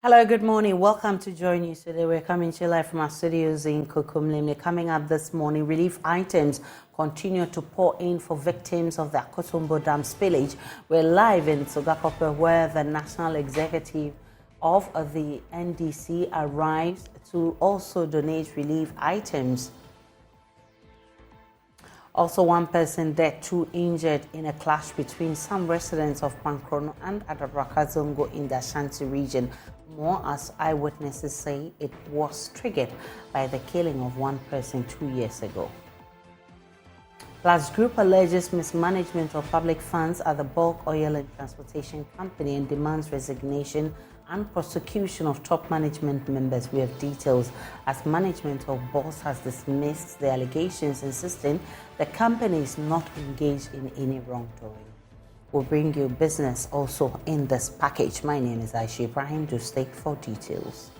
Hello, good morning. Welcome to Joy News. Today we're coming to you live from our studios in Kukumlimle. Coming up this morning, relief items continue to pour in for victims of the Akufo-Addo Dam spillage. We're live in Sokpoe, where the National Executive of the NDC arrives to also donate relief items. Also, one person dead, two injured in a clash between some residents of Pankrono and Adabrakazongo in the Ashanti region. More as eyewitnesses say it was triggered by the killing of one person 2 years ago. Plus, group alleges mismanagement of public funds at the bulk oil and transportation company and demands resignation and prosecution of top management members. We have details as management of Boss has dismissed the allegations, insisting the company is not engaged in any wrongdoing. We'll bring you business also in this package. My name is Aisha Ibrahim. Do stay for details.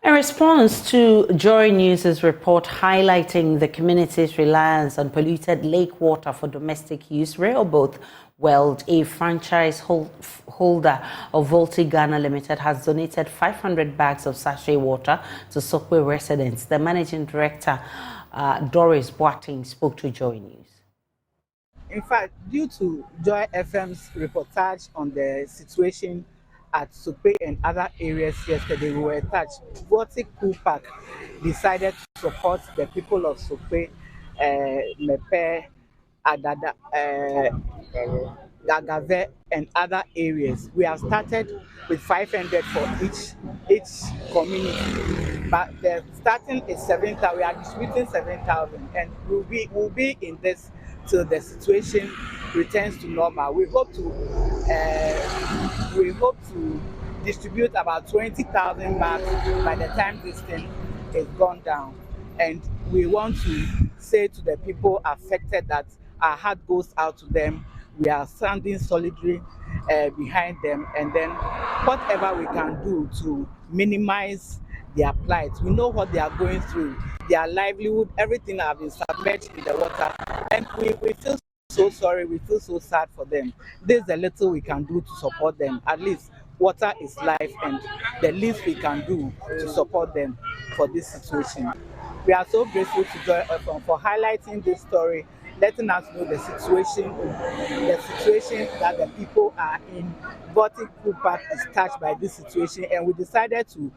In response to Joy News' report highlighting the community's reliance on polluted lake water for domestic use, Rehoboth World, a franchise holder of Volti Ghana Limited, has donated 500 bags of sachet water to Sokpoe residents. The managing director, Doris Boateng, spoke to Joy News. In fact, due to Joy FM's reportage on the situation at Sokpoe and other areas yesterday, we were touched. Volti Park decided to support the people of Sokpoe, Mepe, Adada, Gagave, and other areas. We have started with 500 for each community, but the starting is 7,000. We are distributing 7,000, and we'll be in this till the situation returns to normal. We hope to distribute about 20,000 bags by the time this thing is gone down. And we want to say to the people affected that our heart goes out to them. We are standing solidly behind them, and then whatever we can do to minimize their plight. We know what they are going through, their livelihood, everything have been submerged in the water, and we feel so sorry, we feel so sad for them. This is the little we can do to support them. At least water is life, and the least we can do to support them for this situation. We are so grateful to Joy FM for highlighting this story, letting us know the situation that the people are in. Volti Park is touched by this situation, and we decided to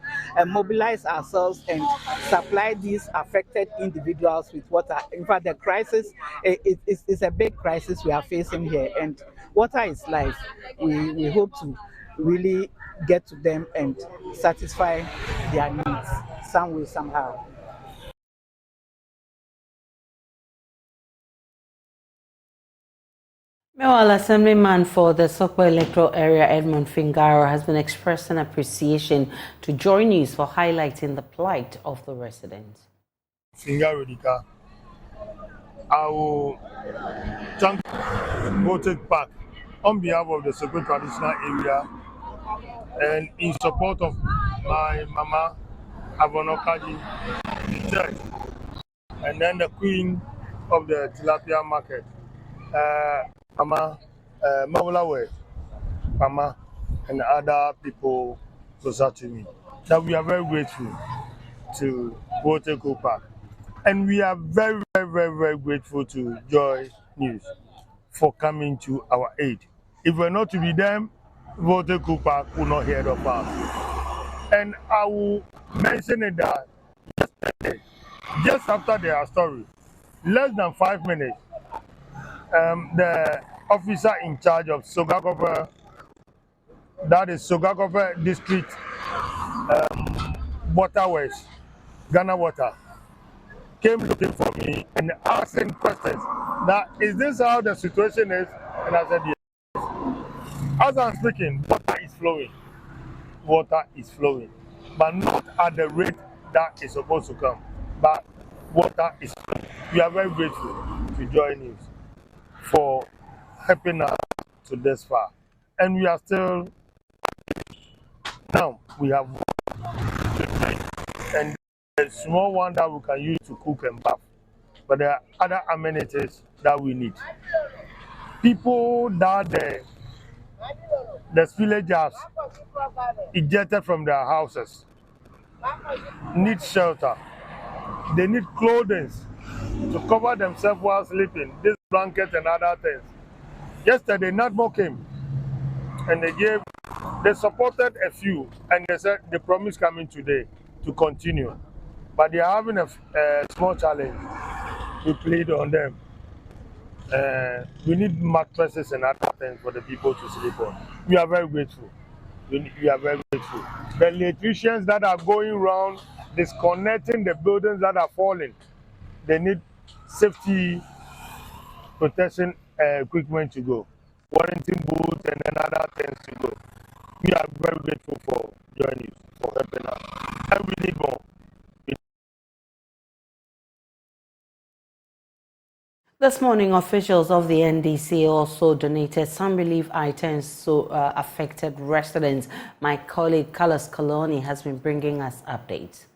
mobilize ourselves and supply these affected individuals with water. In fact, the crisis is a big crisis we are facing here, and water is life. We hope to really get to them and satisfy their needs some way, somehow. Meanwhile, assemblyman for the Sokpoe electoral area, Edmund Fingaro, has been expressing appreciation to Joy News for highlighting the plight of the residents. Fingaro Dika, I will thank Volti Park on behalf of the Sokpoe traditional area and in support of my mama, Abonokaji, church, and then the queen of the tilapia market, Mama Mawulawe, Mama, and other people closer to me. That we are very grateful to Volti Park. And we are very, very, very, very grateful to Joy News for coming to our aid. If we're not to be them, Volti Park will not hear of us. And I will mention it that yesterday, just after their story, less than 5 minutes, the officer in charge of Sokpoe, that is Sokpoe District Waterways, Ghana Water, came looking for me and asking questions. That is this how the situation is? And I said yes. As I'm speaking, water is flowing. Water is flowing, but not at the rate that is supposed to come. But water is flowing. We are very grateful to Joy News for helping us to this far. And we are still, now we have and a small one that we can use to cook and bath. But there are other amenities that we need. people that the villagers ejected from their houses need shelter. They need clothing to cover themselves while sleeping, this blanket and other things. Yesterday, NADMO came and they supported a few, and they said they promised coming today to continue. But they are having a small challenge. We plead on them. We need mattresses and other things for the people to sleep on. We are very grateful. We are very grateful. The electricians that are going around disconnecting the buildings that are falling, they need safety protection equipment to go, warranty boots and then other things to go. We are very grateful for JoyNews, for helping us. And we need more. This morning, officials of the NDC also donated some relief items to affected residents. My colleague Carlos Coloni has been bringing us updates.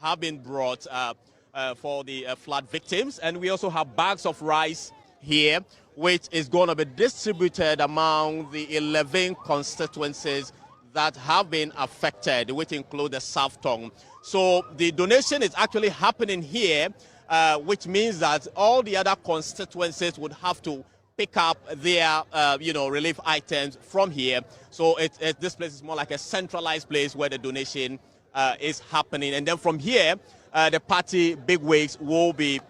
Have been brought for the flood victims, and we also have bags of rice here, which is going to be distributed among the 11 constituencies that have been affected, which include the South Tongue. So the donation is actually happening here, which means that all the other constituencies would have to pick up their relief items from here. So this place is more like a centralized place where the donation is happening, and then from here the party bigwigs will be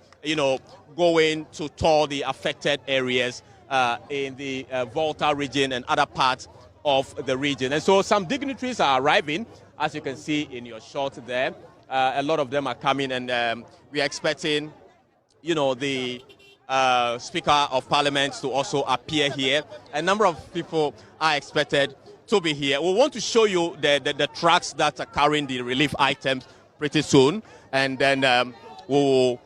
going to tour the affected areas in the Volta region and other parts of the region. And so some dignitaries are arriving, as you can see in your shot there. A lot of them are coming, and we are expecting the Speaker of Parliament to also appear here. A number of people are expected to be here. We want to show you the trucks that are carrying the relief items pretty soon, and then we'll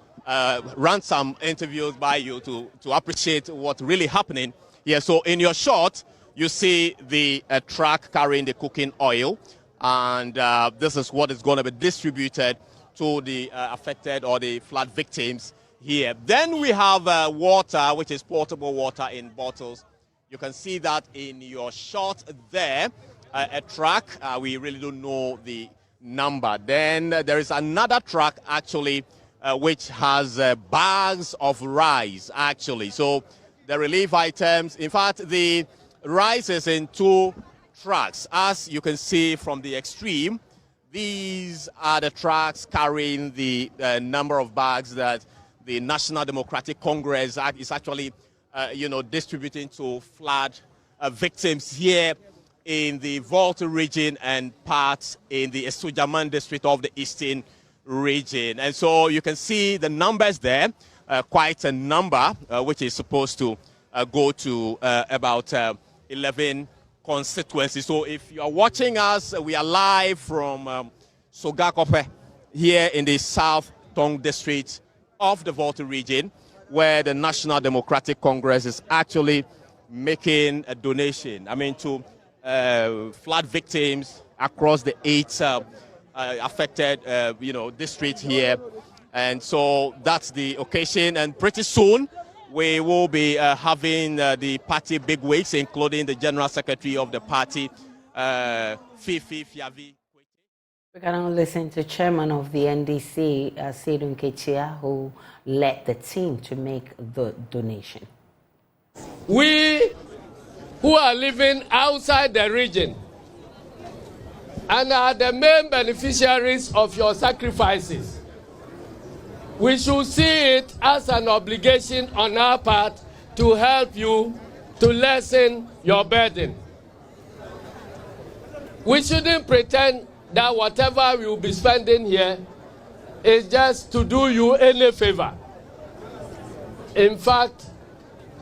run some interviews by you to appreciate what's really happening here. So in your shot, you see the truck carrying the cooking oil, and this is what is going to be distributed to the affected or the flood victims here. Then we have water, which is portable water in bottles. You can see that in your shot there, a truck. We really don't know the number. Then there is another truck actually which has bags of rice actually. So the relief items, in fact, the rice is in 2 trucks. As you can see from the extreme, these are the trucks carrying the number of bags that the National Democratic Congress is actually distributing to flood victims here in the Volta region and parts in the Esujaman district of the Eastern region. And so you can see the numbers there, quite a number, which is supposed to go to about 11 constituencies. So if you are watching us, we are live from Sokpoe here in the South Tongue district of the Volta region, where the National Democratic Congress is actually making a donation, to flood victims across the 8 affected, districts here. And so that's the occasion, and pretty soon we will be having the party bigwigs, including the General Secretary of the party, Fifi Fiavi. We can now listen to Chairman of the NDC, Sedun Kechia, who led the team to make the donation. We who are living outside the region and are the main beneficiaries of your sacrifices, we should see it as an obligation on our part to help you to lessen your burden. We shouldn't pretend that whatever we will be spending here is just to do you any favor. In fact,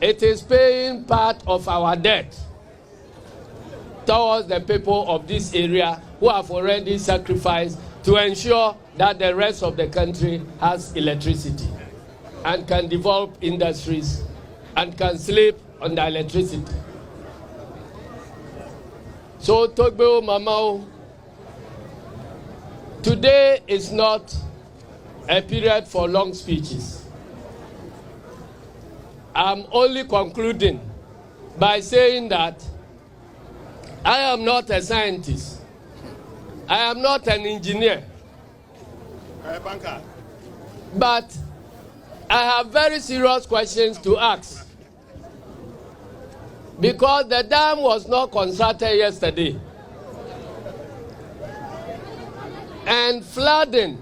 it is paying part of our debt towards the people of this area who have already sacrificed to ensure that the rest of the country has electricity and can develop industries and can sleep on the electricity. So, Sokpoe Mamao, today is not a period for long speeches. I'm only concluding by saying that I am not a scientist. I am not an engineer. But I have very serious questions to ask. Because the dam was not constructed yesterday. And flooding,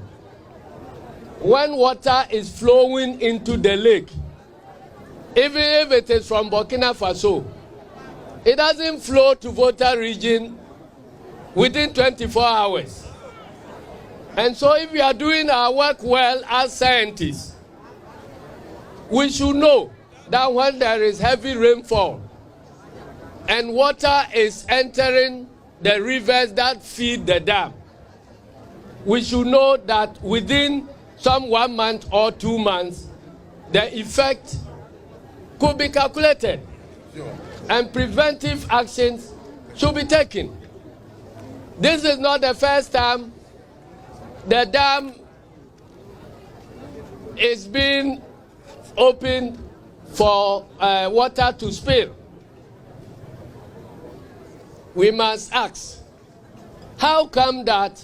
when water is flowing into the lake, even if it is from Burkina Faso, it doesn't flow to Volta region within 24 hours. And so if we are doing our work well as scientists, we should know that when there is heavy rainfall and water is entering the rivers that feed the dam, we should know that within some 1 month or 2 months, the effect could be calculated. And preventive actions should be taken. This is not the first time the dam is being opened for water to spill. We must ask, how come that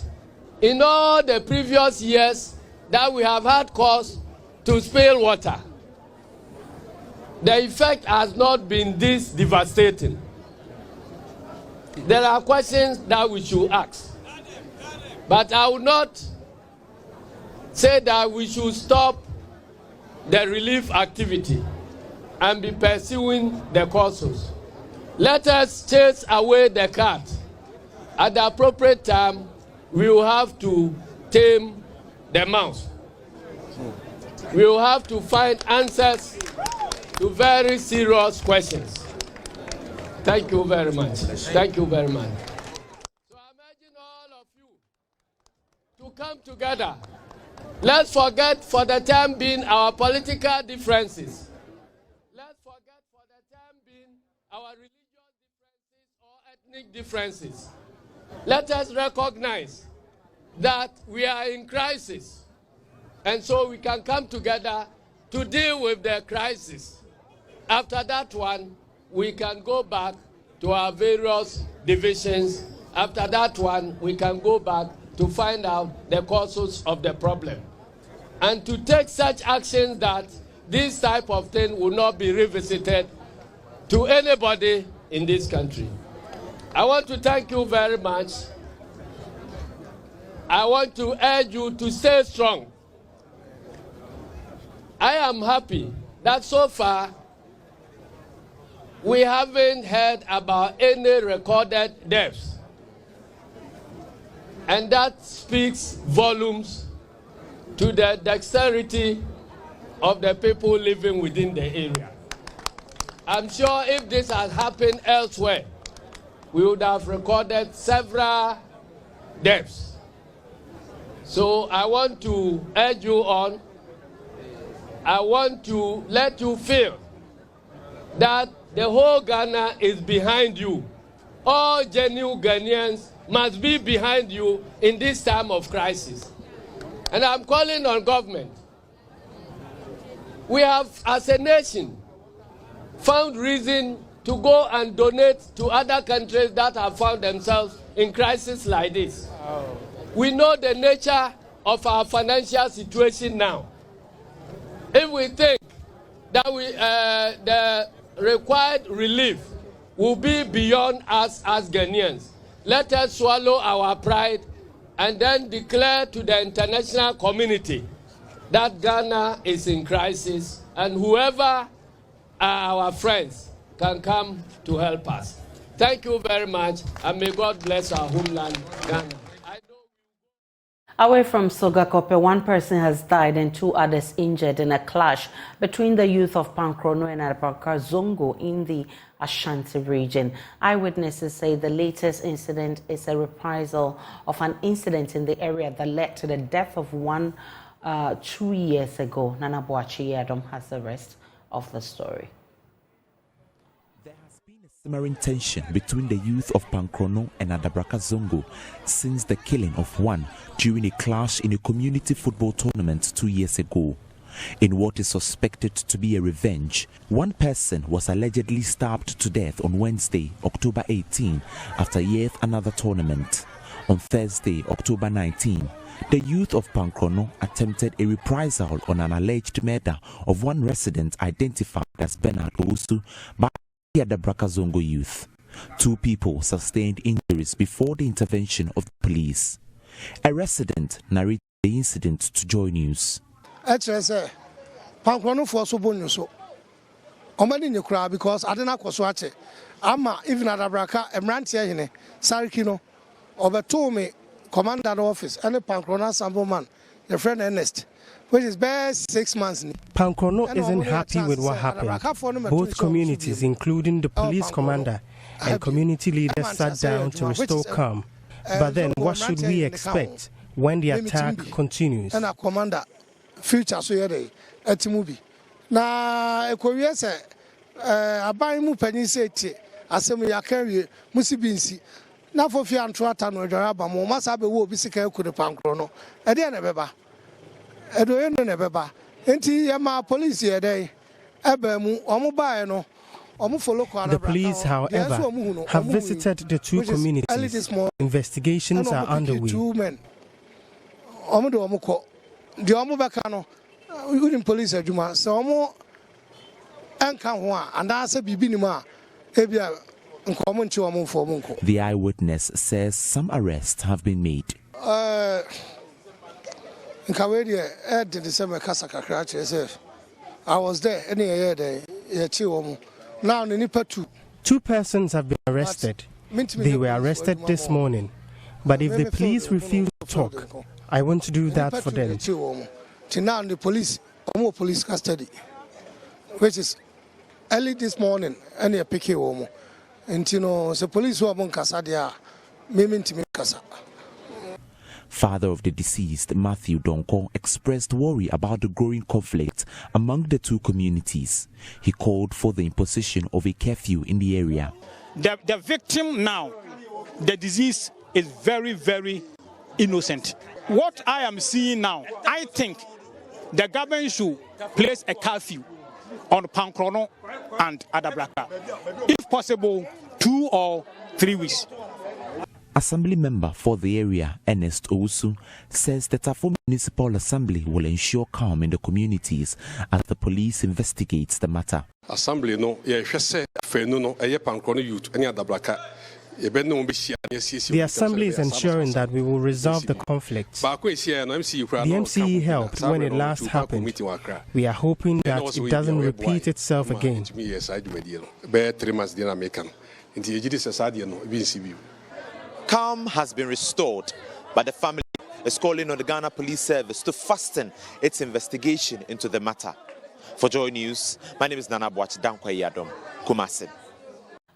in all the previous years that we have had cause to spill water, the effect has not been this devastating? There are questions that we should ask. But I will not say that we should stop the relief activity and be pursuing the causes. Let us chase away the cat. At the appropriate time, we will have to tame the mouse. We will have to find answers to very serious questions. Thank you very much. Thank you very much. So I'm urging all of you to come together. Let's forget for the time being our political differences. Let's forget for the time being our religious differences or ethnic differences. Let us recognize that we are in crisis. And so we can come together to deal with the crisis. After that one, we can go back to our various divisions. After that one, we can go back to find out the causes of the problem. And to take such actions that this type of thing will not be revisited to anybody in this country. I want to thank you very much. I want to urge you to stay strong. I am happy that so far we haven't heard about any recorded deaths. And that speaks volumes to the dexterity of the people living within the area. I'm sure if this had happened elsewhere, we would have recorded several deaths. So I want to urge you on. I want to let you feel that the whole Ghana is behind you. All genuine Ghanaians must be behind you in this time of crisis. And I'm calling on government. We have, as a nation, found reason to go and donate to other countries that have found themselves in crisis like this. We know the nature of our financial situation now. If we think that the required relief will be beyond us as Ghanaians, let us swallow our pride and then declare to the international community that Ghana is in crisis and whoever are our friends can come to help us. Thank you very much, and may God bless our homeland, Ghana. Away from Sokpoe, one person has died and 2 others injured in a clash between the youth of Pankrono and Adabrakazongo in the Ashanti region. Eyewitnesses say the latest incident is a reprisal of an incident in the area that led to the death of one 2 years ago. Nana Boachi Adam has the rest of the story. Simmering tension between the youth of Pankrono and Adabraka Zongo since the killing of one during a clash in a community football tournament 2 years ago. In what is suspected to be a revenge, one person was allegedly stabbed to death on Wednesday, October 18, after yet another tournament. On Thursday, October 19, the youth of Pankrono attempted a reprisal on an alleged murder of one resident identified as Bernard Owusu by the Adabraka Zongo youth. 2 people sustained injuries before the intervention of the police. A resident narrated the incident to JoyNews. Pankrono for so bonus. Omani ni kura because adena kwoswache. Ama even Adabraka emrantia hine Sarikino overtold me commander office and the Pankrono assemblyman, your friend Ernest, which is best 6 months. Pankrono isn't happy with what happened. Both communities, including the police commander and community leaders, sat down to restore calm. But then, what should we expect when the attack continues? And a commander, future so yere etimubi. Na ekowie se aban mu panyin se tie asem ya kawie musibinsi. Na fofi antro ata no dwara ba mo masa be wo obi sika ekure Pankrono. E de na beba. Edo ye na beba. Enti ye ma police ye dey. Eba mu omo bae no. The police, however, have visited the 2 communities. Investigations are underway. 2 men. Omo do omo ko. The omo beka no. Udin police adwuma. So omo enka ho a andase bibi ni ma ebia nkomo nchi omo fo omo nko. The eyewitness says some arrests have been made. Nkawedi did the same kasa kakra che. I was there any year there. Ye chi omo. Now, 2 persons have been arrested. They were arrested this morning. But if the police refuse to talk, I want to do that for them. Now, the police custody, which is early this morning, and they pick you. And you know, the police who are on Casadia, meaning to me Casa. Father of the deceased, Matthew Donko, expressed worry about the growing conflict among the 2 communities. He called for the imposition of a curfew in the area. The victim now, the disease is very, very innocent. What I am seeing now, I think the government should place a curfew on Pankrono and Adabraka. If possible, 2 or 3 weeks. Assembly member for the area, Ernest Owusu, says the Tafo Municipal Assembly will ensure calm in the communities as the police investigates the matter. Assembly no, Pankrono youth, any Adabraka. The Assembly is ensuring that we will resolve the conflict. The MCE helped when it last happened. We are hoping that it doesn't repeat itself again. Calm has been restored, but the family is calling on the Ghana Police Service to fasten its investigation into the matter. For JoyNews, my name is Duncan-Williams, Kumasi.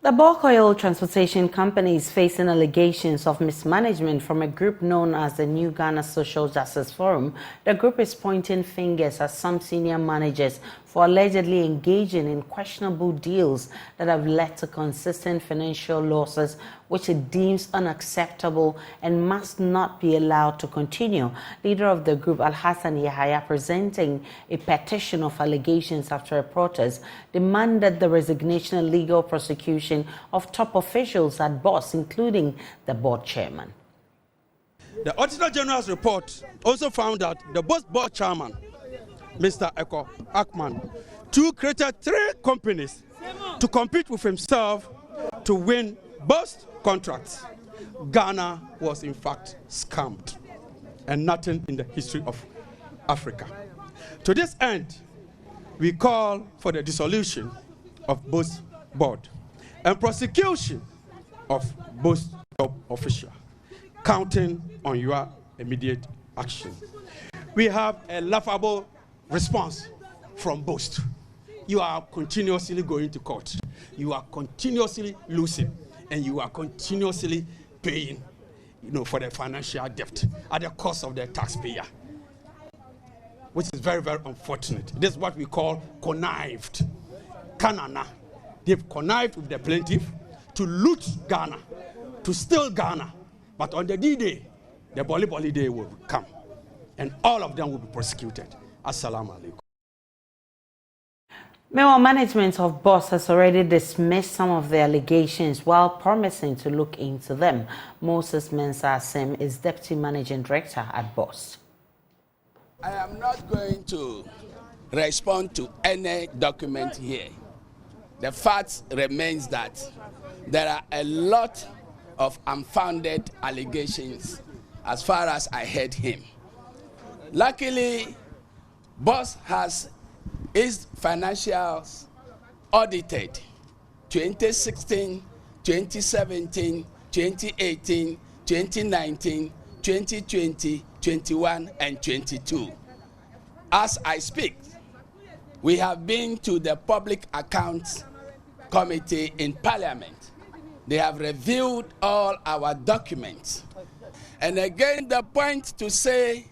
The bulk oil transportation company is facing allegations of mismanagement from a group known as the New Ghana Social Justice Forum. The group is pointing fingers at some senior managers for allegedly engaging in questionable deals that have led to consistent financial losses, which it deems unacceptable and must not be allowed to continue. Leader of the group, Al-Hassan Yahaya, presenting a petition of allegations after reporters demanded the resignation and legal prosecution of top officials at BOSS, including the board chairman. The Auditor General's report also found that the BOSS board chairman, Mr. Akufo-Addo, created 3 companies to compete with himself to win BOSS contracts. Ghana was in fact scammed, and nothing in the history of Africa. To this end, we call for the dissolution of BOSS board and prosecution of BOSS top official, counting on your immediate action. We have a laughable response from BOSS. You are continuously going to court. You are continuously losing, and you are continuously paying, for the financial debt at the cost of the taxpayer, which is very, very unfortunate. This is what we call connived. Kanana. They've connived with the plaintiff, to loot Ghana, to steal Ghana. But on the D-Day, the Boli Day will come, and all of them will be prosecuted. Assalamu alaikum. Meanwhile, management of BOSS has already dismissed some of the allegations while promising to look into them. Moses Mensah Sim is Deputy Managing Director at BOSS. I am not going to respond to any document here. The fact remains that there are a lot of unfounded allegations as far as I heard him. Luckily, BOSS has its financials audited 2016, 2017, 2018, 2019, 2020, 21, and 22. As I speak, we have been to the Public Accounts Committee in Parliament. They have reviewed all our documents. And again, the point to say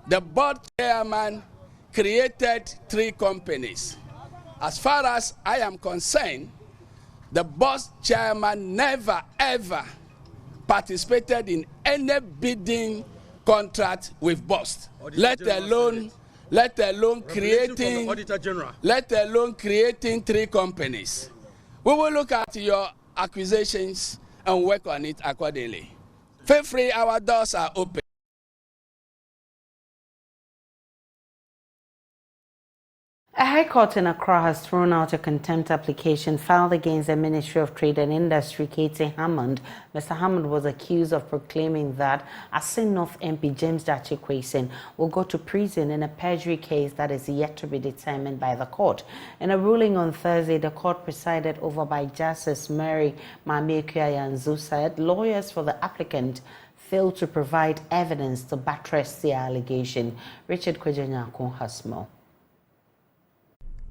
the board chairman created 3 companies. As far as I am concerned, the BOSS chairman never ever participated in any bidding contract with BOSS, let alone creating 3 companies. We will look at your accusations and work on it accordingly. Feel free, our doors are open. A High Court in Accra has thrown out a contempt application filed against the Ministry of Trade and Industry, Katie Hammond. Mr. Hammond was accused of proclaiming that Asin North MP James Dachi Cohesion will go to prison in a perjury case that is yet to be determined by the court. In a ruling on Thursday, the court presided over by Justice Mary Mamie-Kuya-Yanzu said lawyers for the applicant failed to provide evidence to buttress the allegation. Richard Kwejanyako has more.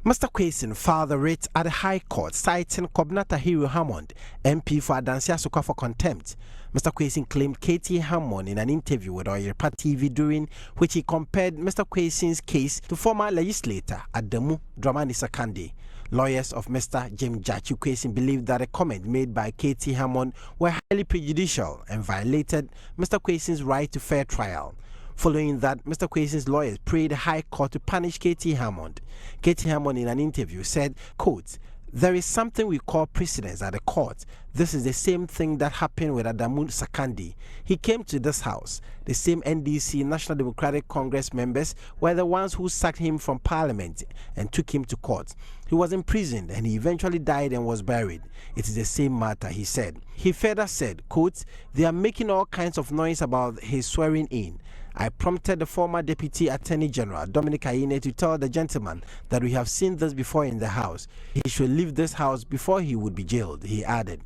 Mr. Cohesion filed a writ at the High Court citing Kobna Tahiru Hammond, MP for Adansia Sokpoe, for contempt. Mr. Cohesion claimed Katie Hammond in an interview with Oyerpa TV, during which he compared Mr. Coheson's case to former legislator Adamu Dramani Sakande. Lawyers of Mr. James Dachi Cohesion believed that a comment made by Katie Hammond were highly prejudicial and violated Mr. Coheson's right to fair trial. Following that, Mr. Coheson's lawyers prayed the High Court to punish Katie Hammond. Katie Hammond in an interview said, quote, "There is something we call precedence at the court. This is the same thing that happened with Adamu Sakandi. He came to this house. The same NDC, National Democratic Congress members, were the ones who sacked him from parliament and took him to court. He was imprisoned and he eventually died and was buried. It is the same matter," he said. He further said, quote, "They are making all kinds of noise about his swearing in. I prompted the former Deputy Attorney General, Dominic Ayine, to tell the gentleman that we have seen this before in the House. He should leave this House before he would be jailed," he added.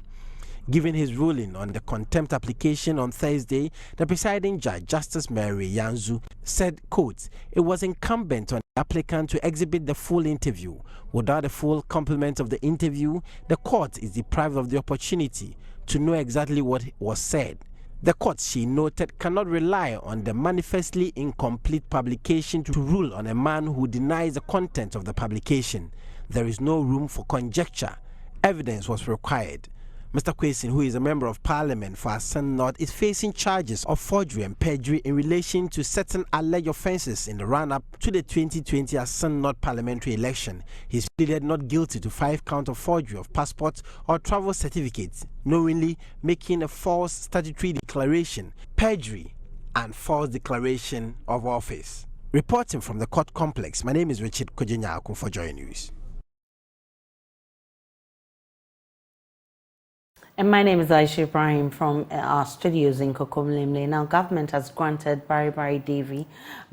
Giving his ruling on the contempt application on Thursday, the presiding judge, Justice Mary Yanzu, said, quote, "It was incumbent on the applicant to exhibit the full interview. Without a full complement of the interview, the court is deprived of the opportunity to know exactly what was said. The court," she noted, "cannot rely on the manifestly incomplete publication to rule on a man who denies the content of the publication. There is no room for conjecture. Evidence was required." Mr. Cohesion, who is a member of parliament for Asin North, is facing charges of forgery and perjury in relation to certain alleged offences in the run-up to the 2020 Asin North parliamentary election. He is pleaded not guilty to 5 counts of forgery of passports or travel certificates, knowingly making a false statutory declaration, perjury, and false declaration of office. Reporting from the court complex, my name is Richard Kwejanyako for JoyNews. And my name is Aisha Ibrahim from our studios in Kokomlemle. Now, government has granted Barari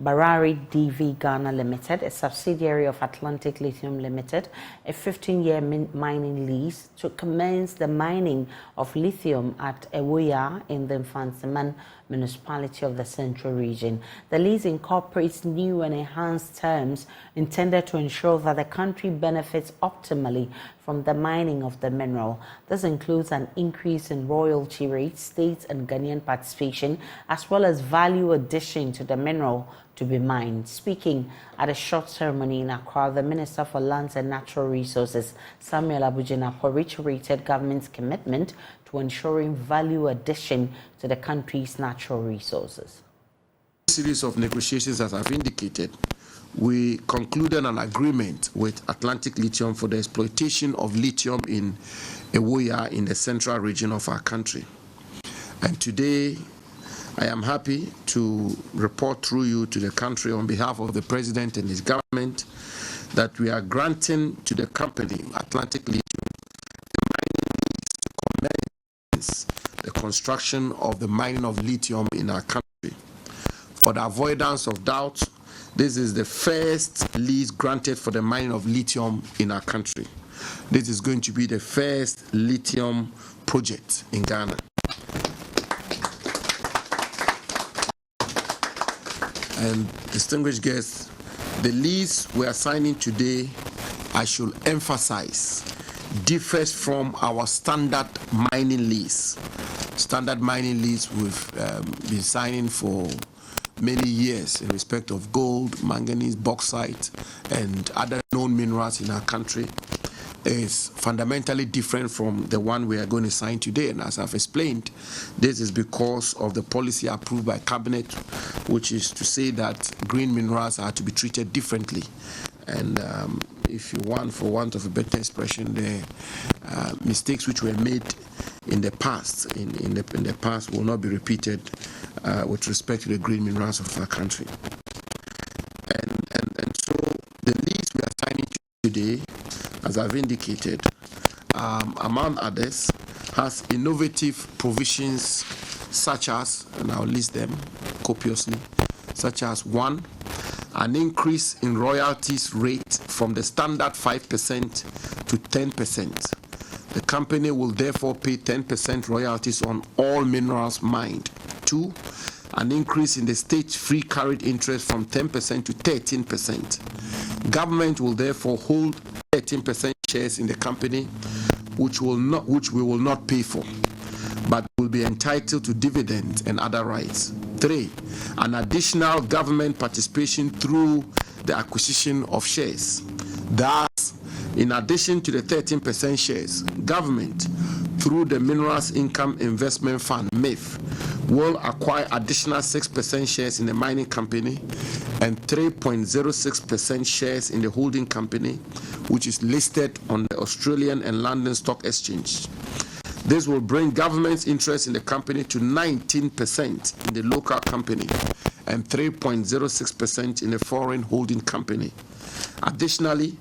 DV Ghana Limited, a subsidiary of Atlantic Lithium Limited, a 15-year mining lease to commence the mining of lithium at Ewoya in the Mfantsiman municipality of the Central Region. The lease incorporates new and enhanced terms intended to ensure that the country benefits optimally from from the mining of the mineral. This includes an increase in royalty rates, state and Ghanaian participation, as well as value addition to the mineral to be mined. Speaking at a short ceremony in Accra, the Minister for Lands and Natural Resources, Samuel Abujinapo, reiterated government's commitment to ensuring value addition to the country's natural resources. Series of negotiations, as I've indicated, we concluded an agreement with Atlantic Lithium for the exploitation of lithium in Ewoya in the central region of our country. And today, I am happy to report through you to the country on behalf of the President and his government that we are granting to the company, Atlantic Lithium, the construction of the mining of lithium in our country. For the avoidance of doubt, this is the first lease granted for the mining of lithium in our country. This is going to be the first lithium project in Ghana. And distinguished guests, the lease we are signing today, I should emphasize, differs from our standard mining lease. Standard mining lease we've been signing for many years in respect of gold, manganese, bauxite, and other known minerals in our country is fundamentally different from the one we are going to sign today. And as I've explained, this is because of the policy approved by Cabinet, which is to say that green minerals are to be treated differently. And if you want, for want of a better expression, the mistakes which were made in the past, in the past, will not be repeated with respect to the green minerals of our country. And so the lease we are signing today, as I've indicated, among others, has innovative provisions such as, and I'll list them copiously, such as 1, an increase in royalties rate from the standard 5% to 10%. The company will therefore pay 10% royalties on all minerals mined. 2, an increase in the state free carried interest from 10% to 13%. Government will therefore hold 13% shares in the company, which we will not pay for, but will be entitled to dividends and other rights. 3, an additional government participation through the acquisition of shares. Thus, in addition to the 13% shares, government, through the Minerals Income Investment Fund, MIF, will acquire additional 6% shares in the mining company and 3.06% shares in the holding company, which is listed on the Australian and London Stock Exchange. This will bring government's interest in the company to 19% in the local company and 3.06% in the foreign holding company. Additionally,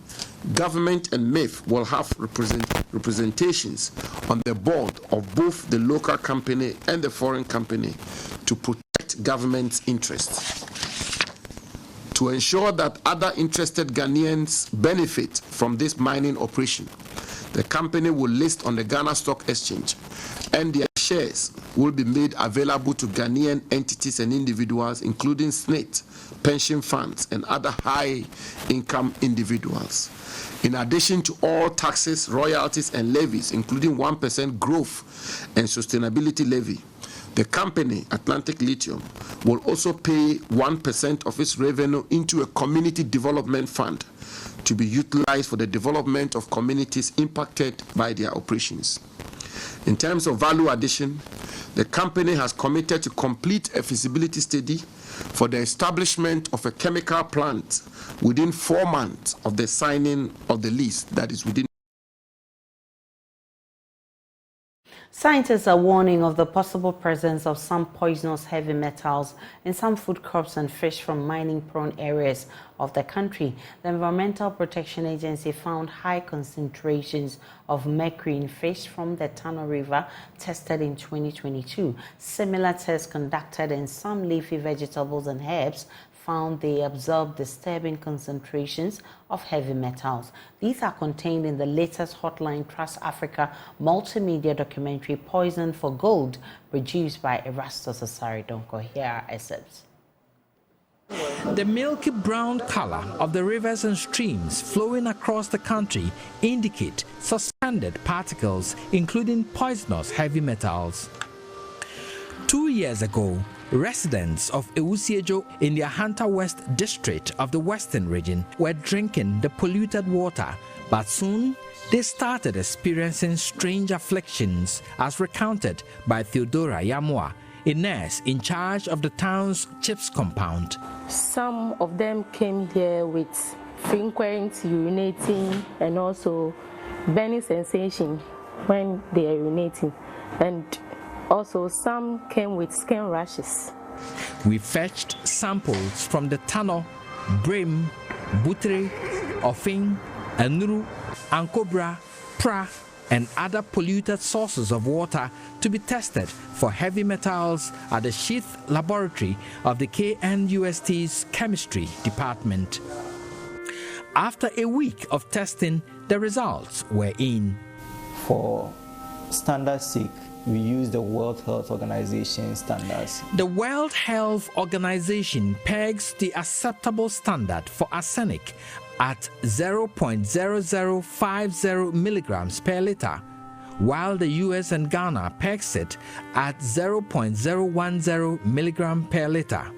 government and MIF will have representations on the board of both the local company and the foreign company to protect government's interests. To ensure that other interested Ghanaians benefit from this mining operation, the company will list on the Ghana Stock Exchange, and their shares will be made available to Ghanaian entities and individuals, including SNIT, pension funds, and other high-income individuals. In addition to all taxes, royalties, and levies, including 1% growth and sustainability levy, the company, Atlantic Lithium, will also pay 1% of its revenue into a community development fund to be utilized for the development of communities impacted by their operations. In terms of value addition, the company has committed to complete a feasibility study for the establishment of a chemical plant within 4 months of the signing of the lease, that is within. Scientists are warning of the possible presence of some poisonous heavy metals in some food crops and fish from mining-prone areas of the country. The Environmental Protection Agency found high concentrations of mercury in fish from the Tano River tested in 2022. Similar tests conducted in some leafy vegetables and herbs found they absorb disturbing concentrations of heavy metals. These are contained in the latest Hotline Trust Africa multimedia documentary Poison for Gold, produced by Erastus Asari Donko. Here are excerpts. The milky brown color of the rivers and streams flowing across the country indicate suspended particles, including poisonous heavy metals. 2 years ago, residents of Ewusiejo in the Ahanta West district of the Western region were drinking the polluted water, but soon they started experiencing strange afflictions, as recounted by Theodora Yamwa, a nurse in charge of the town's CHIPS compound. Some of them came here with frequent urinating and also burning sensation when they are urinating, and also some came with skin rashes. We fetched samples from the Tano, Brim, Butre, Ofin, Anuru, Ankobra, Pra, and other polluted sources of water to be tested for heavy metals at the Sheath Laboratory of the KNUST's Chemistry Department. After a week of testing, the results were in. For standard's sake, we use the World Health Organization standards. The World Health Organization pegs the acceptable standard for arsenic at 0.0050 milligrams per liter, while the US and Ghana pegs it at 0.010 milligram per liter.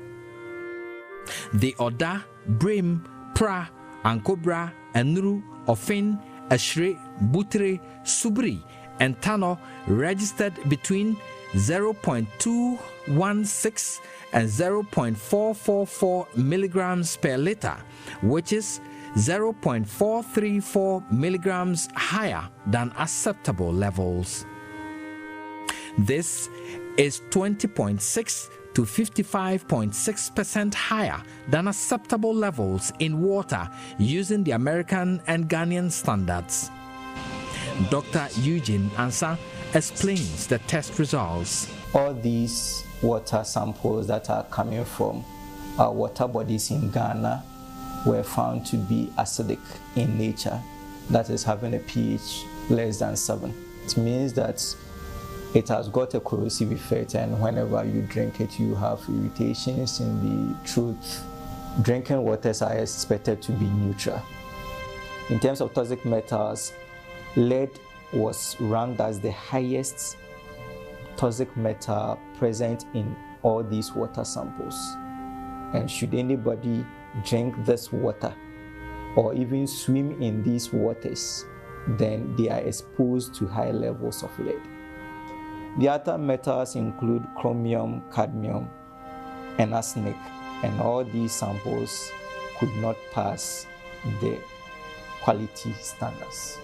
The Oda, Brim, Pra, Ankobra, Enuru, Ofin, Ashre, Butre, Subri, and Tano registered between 0.216 and 0.444 milligrams per liter, which is 0.434 milligrams higher than acceptable levels. This is 20.6 to 55.6% higher than acceptable levels in water using the American and Ghanaian standards. Dr. Eugene Ansa explains the test results. All these water samples that are coming from our water bodies in Ghana were found to be acidic in nature, that is having a pH less than 7. It means that it has got a corrosive effect, and whenever you drink it, you have irritations in the throat. Drinking waters are expected to be neutral. In terms of toxic metals, lead was ranked as the highest toxic metal present in all these water samples. And should anybody drink this water or even swim in these waters, then they are exposed to high levels of lead. The other metals include chromium, cadmium, and arsenic, and all these samples could not pass the quality standards.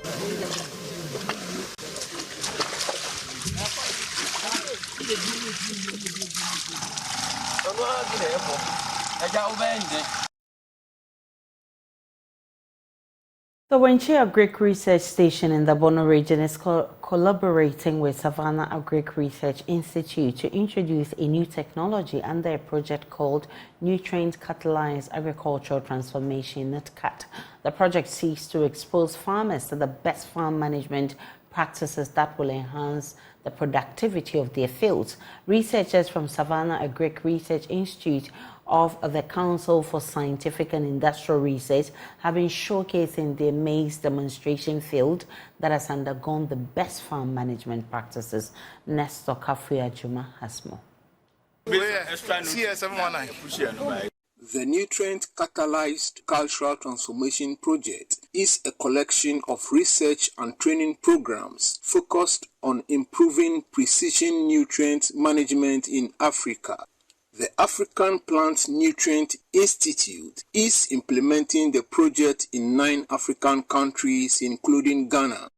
The Wenchi Agric Research Station in the Bono region is collaborating with Savannah Agric Research Institute to introduce a new technology under a project called Nutrient Catalyzed Agricultural Transformation NCAT. The project seeks to expose farmers to the best farm management practices that will enhance the productivity of their fields. Researchers from Savannah Agric Research Institute of the Council for Scientific and Industrial Research have been showcasing their maize demonstration field that has undergone the best farm management practices. Nestor Kafuya-Juma has more. The Nutrient Catalyzed Cultural Transformation Project is a collection of research and training programs focused on improving precision nutrient management in Africa. The African Plant Nutrient Institute is implementing the project in 9 African countries, including Ghana.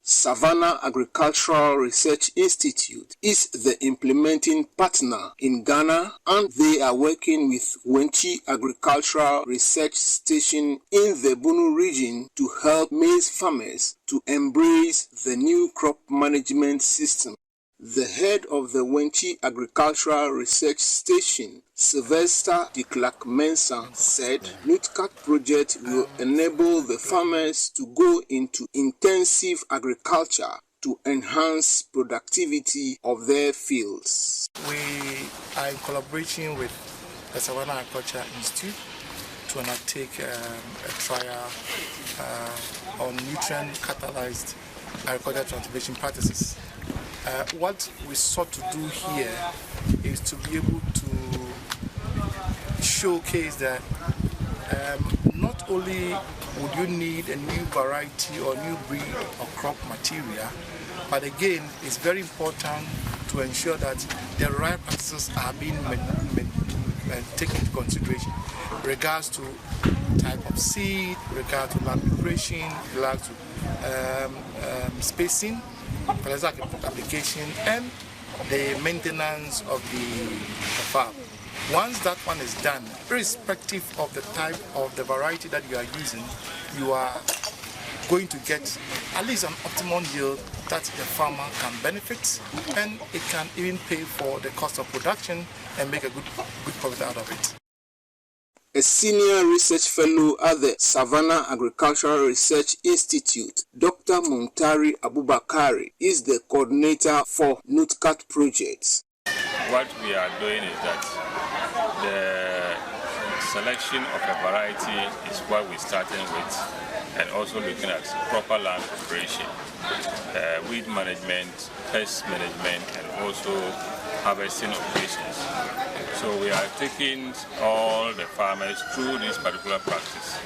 Savannah Agricultural Research Institute is the implementing partner in Ghana, and they are working with Wenchi Agricultural Research Station in the Bono region to help maize farmers to embrace the new crop management system. The head of the Wenchi Agricultural Research Station, Sylvester de Klerk-Mensah, said NCAT project will enable the farmers to go into intensive agriculture to enhance productivity of their fields. We are in collaboration with the Savannah Agriculture Institute to undertake a trial on nutrient-catalyzed agricultural transformation practices. What we sought to do here is to be able to showcase that not only would you need a new variety or new breed of crop material, but again, it's very important to ensure that the right practices are being taken into consideration in regards to type of seed, regard to land preparation, regard to spacing, fertilizer application, and the maintenance of the farm. Once that one is done, irrespective of the type of the variety that you are using, you are going to get at least an optimum yield that the farmer can benefit, and it can even pay for the cost of production and make a good profit out of it. A senior research fellow at the Savannah Agricultural Research Institute, Dr. Muntari Abubakari, is the coordinator for NCAT projects. What we are doing is that the selection of a variety is what we're starting with, and also looking at proper land preparation, weed management, pest management, and also harvesting operations. So we are taking all the farmers through this particular practice.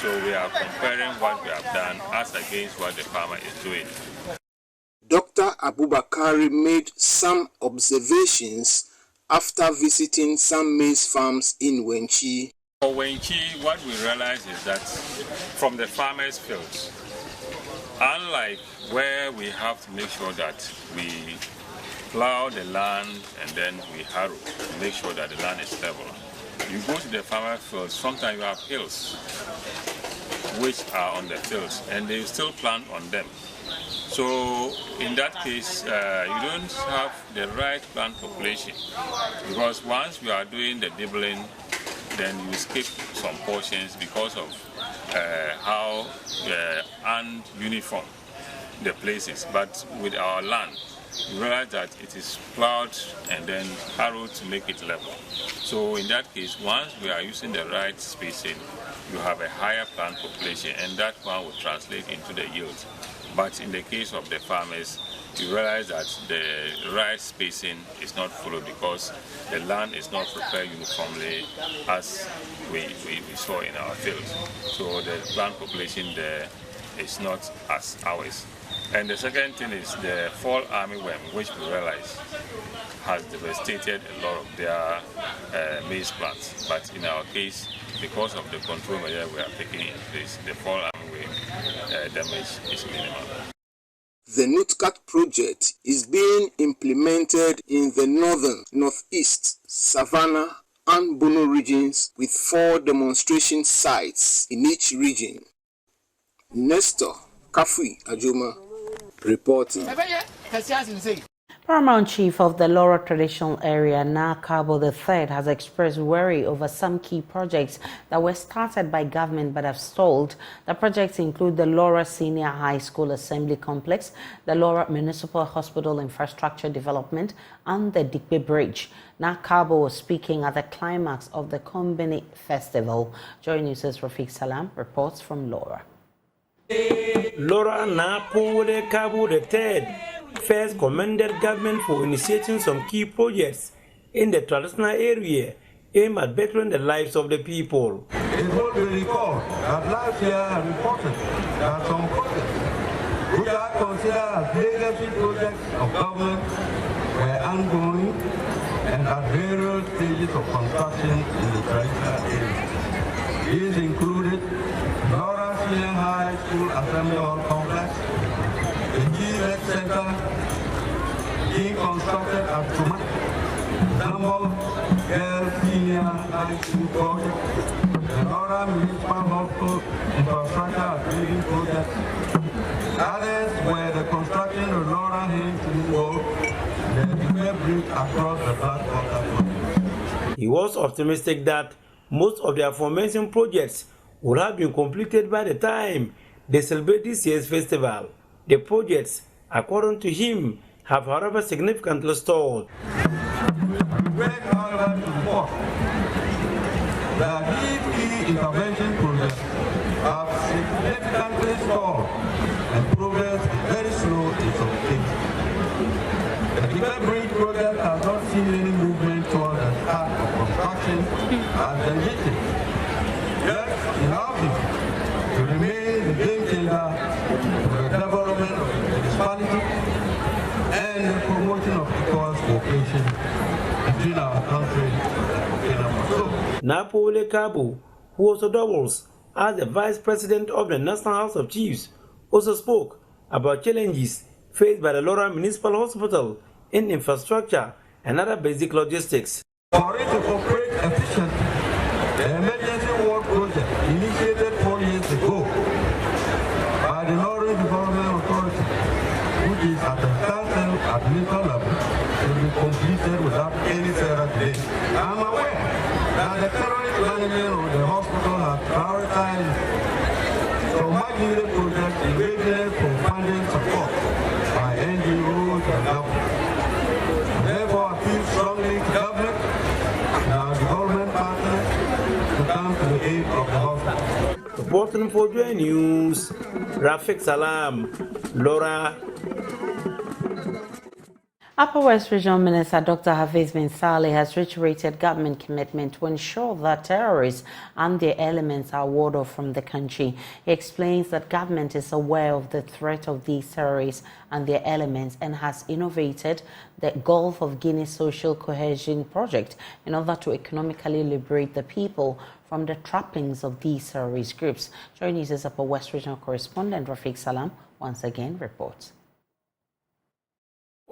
So we are comparing what we have done as against what the farmer is doing. Dr. Abubakari made some observations after visiting some maize farms in Wenchi. For Wenchi, what we realize is that from the farmers' fields, unlike where we have to make sure that we plow the land and then we harrow to make sure that the land is level, you go to the farmer fields, sometimes you have hills which are on the fields and they still plant on them. So in that case, you don't have the right plant population, because once you are doing the dibbling, then you skip some portions because of how ununiform the place is. But with our land, you realize that it is plowed and then harrowed to make it level. So in that case, once we are using the right spacing, you have a higher plant population, and that one will translate into the yield. But in the case of the farmers, you realize that the right spacing is not followed because the land is not prepared uniformly as we saw in our fields. So the plant population there is not as ours. And the second thing is the fall armyworm, which we realize has devastated a lot of their maize plants. But in our case, because of the control measure we are taking in place, the fall armyworm damage is minimal. The NCAT project is being implemented in the northern, northeast, Savannah, and Bono regions with 4 demonstration sites in each region. Nestor Akufo-Addo reporting. Paramount Chief of the Laura Traditional Area, Akufo-Addo III, has expressed worry over some key projects that were started by government but have stalled. The projects include the Laura Senior High School Assembly Complex, the Laura Municipal Hospital Infrastructure Development, and the Dikpe Bridge. Akufo-Addo was speaking at the climax of the Kombini Festival. JoyNews' Rafiq Salam reports from Laura. Laura Akufo-Addo III first commended government for initiating some key projects in the traditional area aimed at bettering the lives of the people. It will be recalled that last year I reported that some projects which are considered as legacy projects of government were ongoing and at various stages of construction in the traditional area. These included Laura Senior High School Assembly Hall Complex, the G-Red Center being constructed at Tuma, Zambo Girls Senior High School Project, the Laura Municipal Hospital Infrastructure and Building Project. Others were the construction of Laura Haynes Road, the Dikpe Bridge across the Black Water Project. He was optimistic that most of the aforementioned projects would have been completed by the time they celebrate this year's festival. The projects, according to him, have however significantly stalled. We beg, however, to report that these key intervention projects have significantly stalled and progress is very slow in some cases. The Tibet Bridge project has not seen any movement towards the start of construction as envisioned. Yet, in our view, to remain the game changer for the development of the municipality and the promotion of equal cooperation between our country and our soul. Akufo-Addo, who also doubles as the Vice President of the National House of Chiefs, also spoke about challenges faced by the Lora Municipal Hospital in infrastructure and other basic logistics. For it to operate efficiently, the emergency ward project initiated 4 years ago by the Lora Development Authority, which is at the standstill at municipal level, will be completed without any further delay. I am aware that the current management of the hospital has prioritized some much-needed projects in readiness for funding support by NGOs and government. Therefore, I feel strongly to government and our development partners to come to the aid of the hospital. Reporting for JoyNews, Rafik Salam, Lora. Upper West Regional Minister Dr. Hafiz bin Saleh has reiterated government commitment to ensure that terrorists and their elements are warded off from the country. He explains that government is aware of the threat of these terrorists and their elements and has innovated the Gulf of Guinea Social Cohesion project in order to economically liberate the people from the trappings of these terrorist groups. JoyNews' Upper West Regional correspondent Rafik Salam once again reports.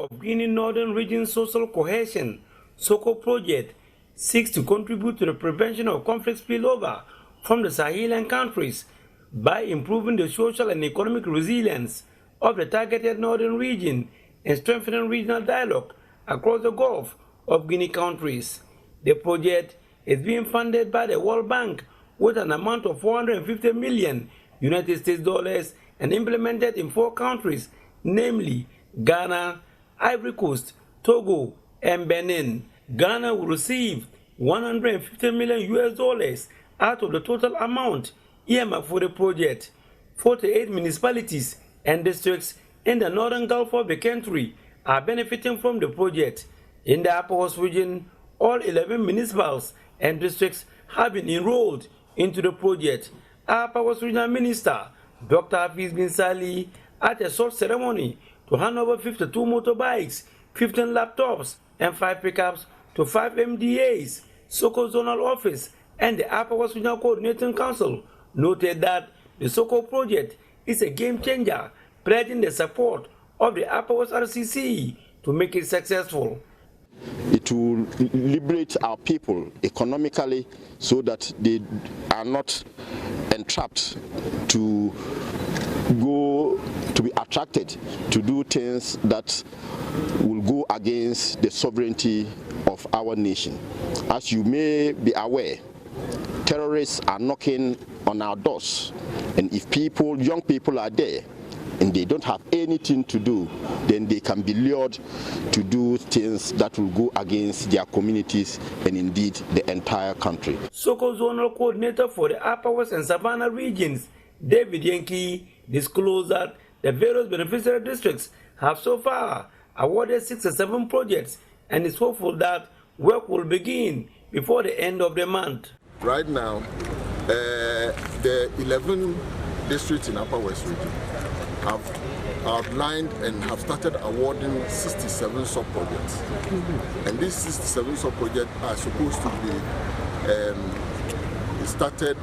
Of Guinea Northern Region Social Cohesion, Sokpoe project seeks to contribute to the prevention of conflict spillover from the Sahelian countries by improving the social and economic resilience of the targeted northern region and strengthening regional dialogue across the Gulf of Guinea countries. The project is being funded by the World Bank with an amount of $450 million United States dollars and implemented in 4 countries, namely Ghana, Ivory Coast, Togo, and Benin. Ghana will receive $150 million US out of the total amount earmarked for the project. 48 municipalities and districts in the northern Gulf of the country are benefiting from the project. In the Upper West region, all 11 municipalities and districts have been enrolled into the project. Upper West Regional Minister Dr. Hafiz bin Saleh at a short ceremony to hand over 52 motorbikes, 15 laptops, and 5 pickups to 5 MDAs, Sokpoe Zonal Office, and the Upper West Regional Coordinating Council noted that the Sokpoe project is a game changer, pledging the support of the Upper West RCC to make it successful. It will liberate our people economically so that they are not entrapped to be attracted to do things that will go against the sovereignty of our nation. As you may be aware, terrorists are knocking on our doors, and if young people are there and they don't have anything to do, then they can be lured to do things that will go against their communities and indeed the entire country. Sokpoe Zonal Coordinator for the Upper West and Savannah regions, David Yankee, disclosed that the various beneficiary districts have so far awarded 6 or 7 projects and is hopeful that work will begin before the end of the month. Right now, the 11 districts in Upper West region have outlined and have started awarding 67 sub-projects. And these 67 sub-projects are supposed to be started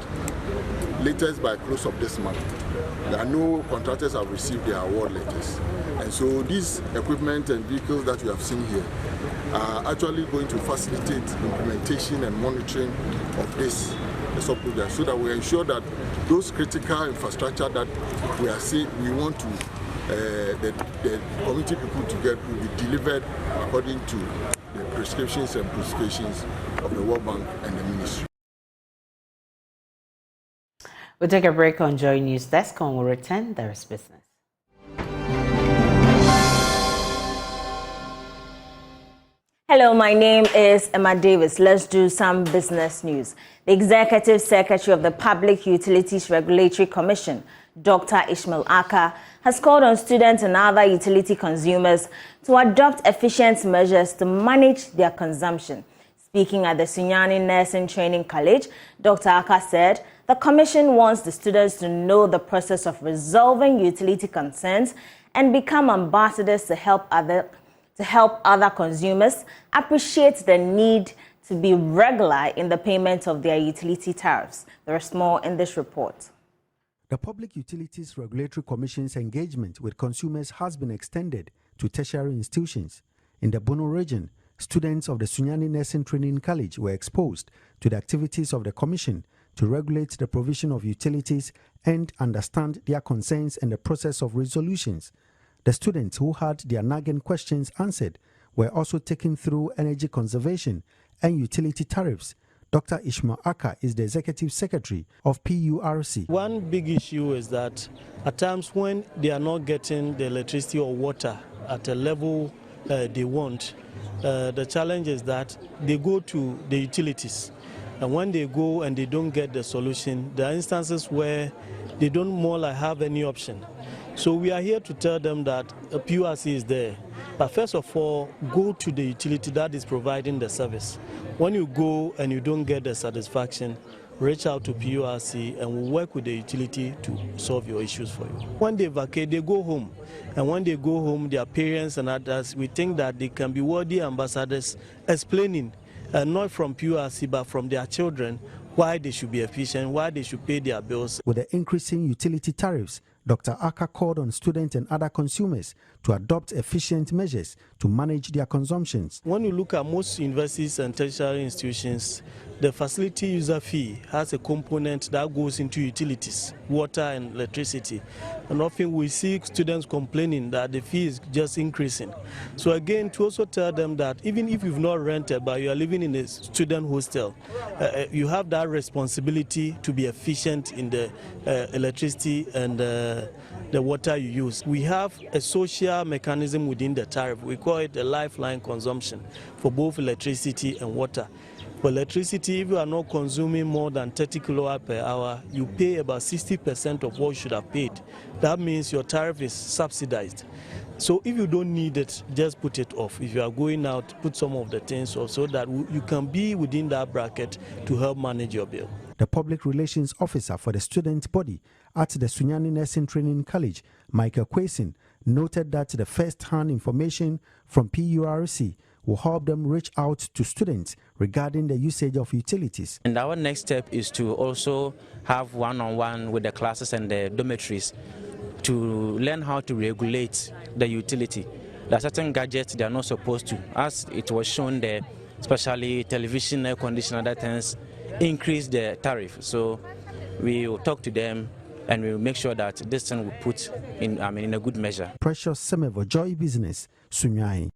latest by close of this month. There are no contractors have received their award letters. And so these equipment and vehicles that you have seen here are actually going to facilitate implementation and monitoring of this sub-project so that we ensure that those critical infrastructure that we are saying we want to the community people to get will be delivered according to the prescriptions and prescriptions of the World Bank and the ministry. We'll take a break on JoyNews Desk and we'll return. There is business. Hello, my name is Emma Davis. Let's do some business news. The Executive Secretary of the Public Utilities Regulatory Commission, Dr. Ishmael Aka, has called on students and other utility consumers to adopt efficient measures to manage their consumption. Speaking at the Sunyani Nursing Training College, Dr. Aka said the Commission wants the students to know the process of resolving utility concerns and become ambassadors to help other consumers appreciate the need to be regular in the payment of their utility tariffs. There is more in this report. The Public Utilities Regulatory Commission's engagement with consumers has been extended to tertiary institutions. In the Bono region, students of the Sunyani Nursing Training College were exposed to the activities of the Commission to regulate the provision of utilities and understand their concerns and the process of resolutions. The students who had their nagging questions answered were also taken through energy conservation and utility tariffs. Dr. Ishmael Aka is the Executive Secretary of PURC. One big issue is that at times when they are not getting the electricity or water at a level they want, the challenge is that they go to the utilities. And when they go and they don't get the solution, there are instances where they don't more like have any option. So we are here to tell them that a PURC is there. But first of all, go to the utility that is providing the service. When you go and you don't get the satisfaction, reach out to PURC and we'll work with the utility to solve your issues for you. When they vacate, they go home. And when they go home, their parents and others, we think that they can be worthy ambassadors explaining, not from PURC, but from their children, why they should be efficient, why they should pay their bills. With the increasing utility tariffs, Dr. Aka called on students and other consumers to adopt efficient measures to manage their consumptions. When you look at most universities and tertiary institutions, the facility user fee has a component that goes into utilities, water and electricity. And often we see students complaining that the fee is just increasing. So again, to also tell them that even if you've not rented but you are living in a student hostel, you have that responsibility to be efficient in the electricity and the water you use. We have a social mechanism within the tariff. We call it a lifeline consumption for both electricity and water. For electricity, if you are not consuming more than 30 kilowatt per hour, you pay about 60% of what you should have paid. That means your tariff is subsidized. So if you don't need it, just put it off. If you are going out, put some of the things off so that you can be within that bracket to help manage your bill. The public relations officer for the student body at the Sunyani Nursing Training College, Michael Cohesion, noted that the first-hand information from PURC will help them reach out to students regarding the usage of utilities. And our next step is to also have one-on-one with the classes and the dormitories to learn how to regulate the utility. There are certain gadgets they are not supposed to, as it was shown there, especially television, air conditioner, that things increase the tariff. So we will talk to them and we will make sure that this thing will put in, in a good measure. Precious Semevo, Joy Business, Sunyani.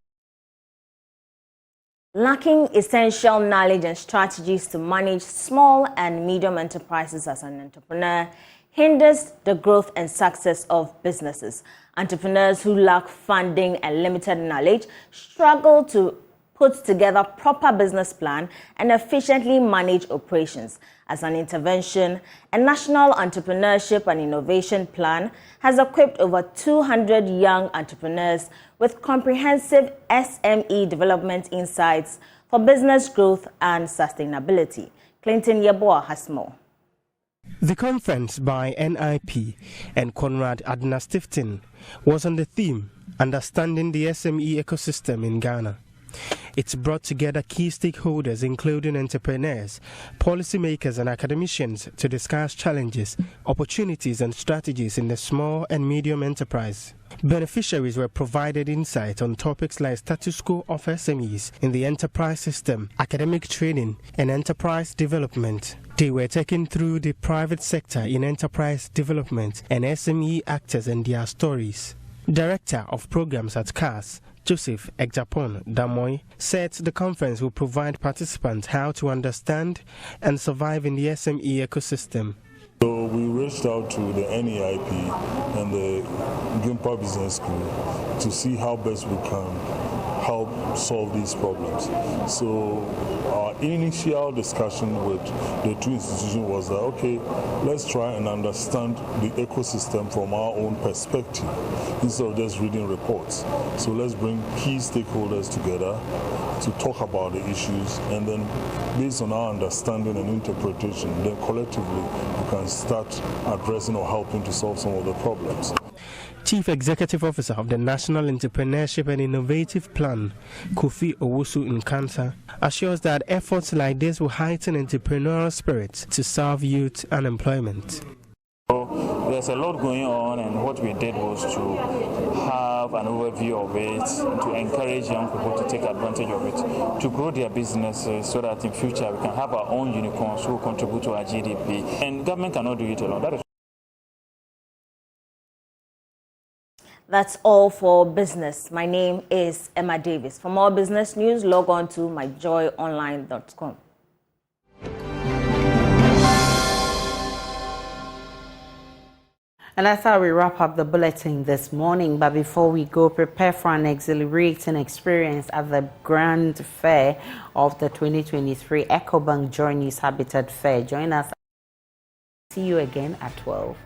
Lacking essential knowledge and strategies to manage small and medium enterprises as an entrepreneur hinders the growth and success of businesses. Entrepreneurs who lack funding and limited knowledge struggle to put together proper business plan and efficiently manage operations. As an intervention, a national entrepreneurship and innovation plan has equipped over 200 young entrepreneurs with comprehensive SME development insights for business growth and sustainability. Clinton Yeboah has more. The conference by NIP and Conrad-Adner Stiftung was on the theme, Understanding the SME Ecosystem in Ghana. It's brought together key stakeholders including entrepreneurs, policymakers and academicians to discuss challenges, opportunities and strategies in the small and medium enterprise. Beneficiaries were provided insight on topics like status quo of SMEs in the enterprise system, academic training and enterprise development. They were taken through the private sector in enterprise development and SME actors and their stories. Director of Programs at CAS, Joseph Egjapon Damoy, said the conference will provide participants how to understand and survive in the SME ecosystem. So we reached out to the NEIP and the Gimpa Business School to see how best we can help solve these problems. So our initial discussion with the two institutions was that, okay, let's try and understand the ecosystem from our own perspective instead of just reading reports. So let's bring key stakeholders together to talk about the issues, and then based on our understanding and interpretation, then collectively we can start addressing or helping to solve some of the problems. Chief Executive Officer of the National Entrepreneurship and Innovative Plan, Kofi Owusu Nkansa, assures that efforts like this will heighten entrepreneurial spirit to solve youth unemployment. There's a lot going on, and what we did was to have an overview of it, to encourage young people to take advantage of it, to grow their businesses so that in future we can have our own unicorns who contribute to our GDP. And government cannot do it alone. That is That's all for business. My name is Emma Davis. For more business news, log on to myjoyonline.com. And that's how we wrap up the bulletin this morning. But before we go, prepare for an exhilarating experience at the Grand Fair of the 2023 EcoBank JoyNews Habitat Fair. Join us. See you again at 12.